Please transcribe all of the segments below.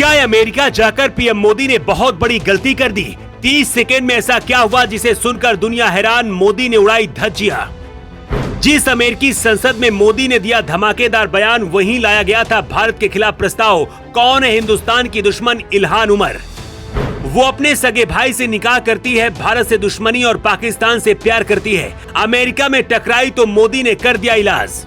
क्या अमेरिका जाकर पीएम मोदी ने बहुत बड़ी गलती कर दी? 30 सेकेंड में ऐसा क्या हुआ जिसे सुनकर दुनिया हैरान? मोदी ने उड़ाई धज्जियां। जिस अमेरिकी संसद में मोदी ने दिया धमाकेदार बयान, वहीं लाया गया था भारत के खिलाफ प्रस्ताव। कौन है हिंदुस्तान की दुश्मन? Ilhan Omar. वो अपने सगे भाई से निकाह करती है, भारत से दुश्मनी और पाकिस्तान से प्यार करती है। अमेरिका में टकराई तो मोदी ने कर दिया इलाज।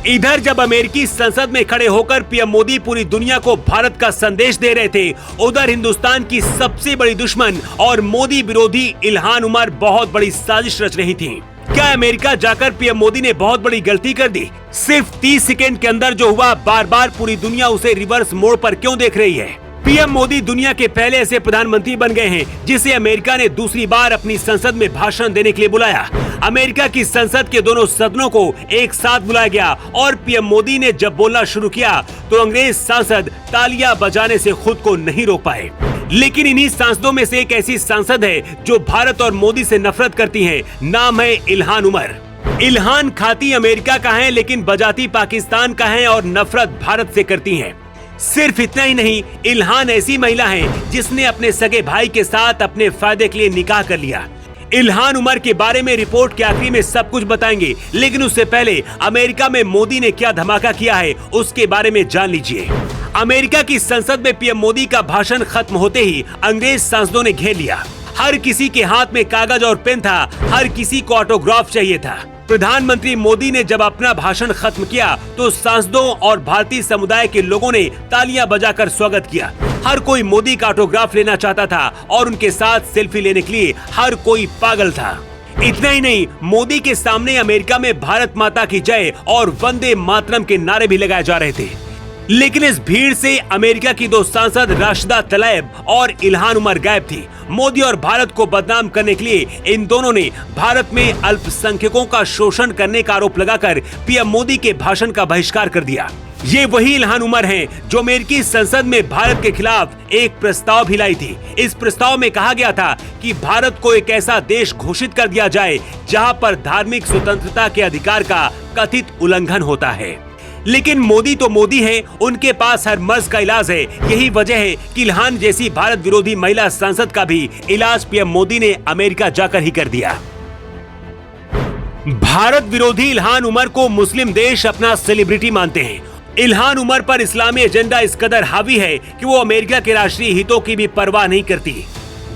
इधर जब अमेरिकी संसद में खड़े होकर पीएम मोदी पूरी दुनिया को भारत का संदेश दे रहे थे, उधर हिंदुस्तान की सबसे बड़ी दुश्मन और मोदी विरोधी इल्हान उमर बहुत बड़ी साजिश रच रही थी। क्या अमेरिका जाकर पीएम मोदी ने बहुत बड़ी गलती कर दी? सिर्फ 30 सेकेंड के अंदर जो हुआ, बार बार पूरी दुनिया उसे रिवर्स मोड़ पर क्यों देख रही है? पीएम मोदी दुनिया के पहले ऐसे प्रधानमंत्री बन गए हैं जिसे अमेरिका ने दूसरी बार अपनी संसद में भाषण देने के लिए बुलाया। अमेरिका की संसद के दोनों सदनों को एक साथ बुलाया गया और पीएम मोदी ने जब बोलना शुरू किया तो अंग्रेज सांसद तालियां बजाने से खुद को नहीं रोक पाए। लेकिन इन्हीं सांसदों में से एक ऐसी सांसद है जो भारत और मोदी से नफरत करती है। नाम है इल्हान उमर। इल्हान खाती अमेरिका का है लेकिन बजाती पाकिस्तान का है और नफरत भारत से करती है। सिर्फ इतना ही नहीं, इल्हान ऐसी महिला है जिसने अपने सगे भाई के साथ अपने फायदे के लिए निकाह कर लिया। इल्हान उमर के बारे में रिपोर्ट के आखिरी में सब कुछ बताएंगे, लेकिन उससे पहले अमेरिका में मोदी ने क्या धमाका किया है उसके बारे में जान लीजिए। अमेरिका की संसद में पीएम मोदी का भाषण खत्म होते ही अंग्रेज सांसदों ने घेर लिया। हर किसी के हाथ में कागज और पेन था, हर किसी को ऑटोग्राफ चाहिए था। प्रधानमंत्री मोदी ने जब अपना भाषण खत्म किया तो सांसदों और भारतीय समुदाय के लोगों ने तालियां बजाकर स्वागत किया। हर कोई मोदी का ऑटोग्राफ लेना चाहता था और उनके साथ सेल्फी लेने के लिए हर कोई पागल था। इतना ही नहीं, मोदी के सामने अमेरिका में भारत माता की जय और वंदे मातरम के नारे भी लगाए जा रहे थे। लेकिन इस भीड़ से अमेरिका की दो सांसद राशिदा तलैब और इल्हान उमर गायब थी। मोदी और भारत को बदनाम करने के लिए इन दोनों ने भारत में अल्पसंख्यकों का शोषण करने का आरोप लगाकर पीएम मोदी के भाषण का बहिष्कार कर दिया। ये वही इल्हान उमर हैं जो अमेरिकी संसद में भारत के खिलाफ एक प्रस्ताव भी लाई थी। इस प्रस्ताव में कहा गया था कि भारत को एक ऐसा देश घोषित कर दिया जाए जहां पर धार्मिक स्वतंत्रता के अधिकार का कथित उल्लंघन होता है। लेकिन मोदी तो मोदी है, उनके पास हर मर्ज का इलाज है। यही वजह है कि इल्हान जैसी भारत विरोधी महिला सांसद का भी इलाज पीएम मोदी ने अमेरिका जाकर ही कर दिया। भारत विरोधी इल्हान उमर को मुस्लिम देश अपना सेलिब्रिटी मानते हैं। इल्हान उमर पर इस्लामी एजेंडा इस कदर हावी है कि वो अमेरिका के राष्ट्रीय हितों की भी परवाह नहीं करती।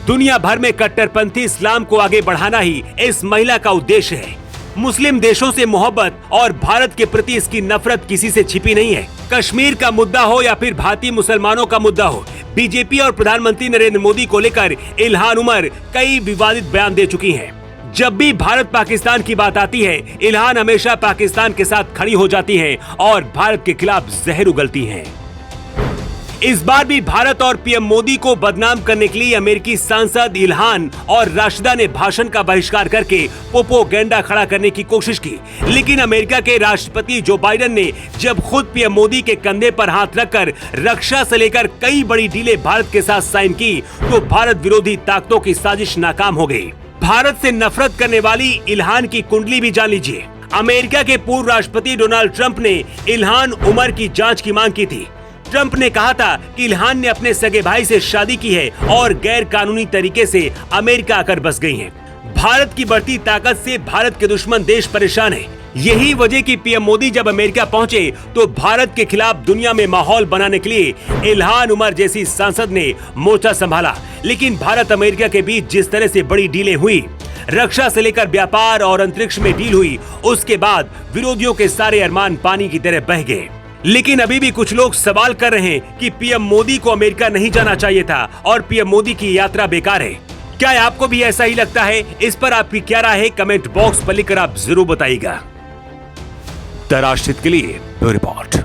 दुनिया भर में कट्टरपंथी इस्लाम को आगे बढ़ाना ही इस महिला का उद्देश्य है। मुस्लिम देशों से मोहब्बत और भारत के प्रति इसकी नफरत किसी से छिपी नहीं है। कश्मीर का मुद्दा हो या फिर भारतीय मुसलमानों का मुद्दा हो, बीजेपी और प्रधानमंत्री नरेंद्र मोदी को लेकर इल्हान उमर कई विवादित बयान दे चुकी हैं। जब भी भारत पाकिस्तान की बात आती है, इल्हान हमेशा पाकिस्तान के साथ खड़ी हो जाती हैं और भारत के खिलाफ जहर उगलती हैं। इस बार भी भारत और पीएम मोदी को बदनाम करने के लिए अमेरिकी सांसद इल्हान और राशिदा ने भाषण का बहिष्कार करके प्रोपेगेंडा खड़ा करने की कोशिश की। लेकिन अमेरिका के राष्ट्रपति जो बाइडेन ने जब खुद पीएम मोदी के कंधे पर हाथ रखकर रक्षा से लेकर कई बड़ी डीलें भारत के साथ साइन की तो भारत विरोधी ताकतों की साजिश नाकाम हो गई। भारत से नफरत करने वाली इल्हान की कुंडली भी जान लीजिए। अमेरिका के पूर्व राष्ट्रपति डोनाल्ड ट्रंप ने इल्हान उमर की जांच की मांग की थी। ट्रंप ने कहा था कि इल्हान ने अपने सगे भाई से शादी की है और गैर कानूनी तरीके से अमेरिका आकर बस गई हैं। भारत की बढ़ती ताकत से भारत के दुश्मन देश परेशान है। यही वजह कि पीएम मोदी जब अमेरिका पहुंचे तो भारत के खिलाफ दुनिया में माहौल बनाने के लिए इल्हान उमर जैसी सांसद ने मोर्चा संभाला। लेकिन भारत अमेरिका के बीच जिस तरह से बड़ी डीलें हुई, रक्षा से लेकर व्यापार और अंतरिक्ष में डील हुई, उसके बाद विरोधियों के सारे अरमान पानी की तरह बह गए। लेकिन अभी भी कुछ लोग सवाल कर रहे हैं कि पीएम मोदी को अमेरिका नहीं जाना चाहिए था और पीएम मोदी की यात्रा बेकार है। क्या आपको भी ऐसा ही लगता है? इस पर आपकी क्या राय है? कमेंट बॉक्स पर लिखकर आप जरूर बताइएगा। द राष्ट्रहित के लिए ब्यूरो रिपोर्ट।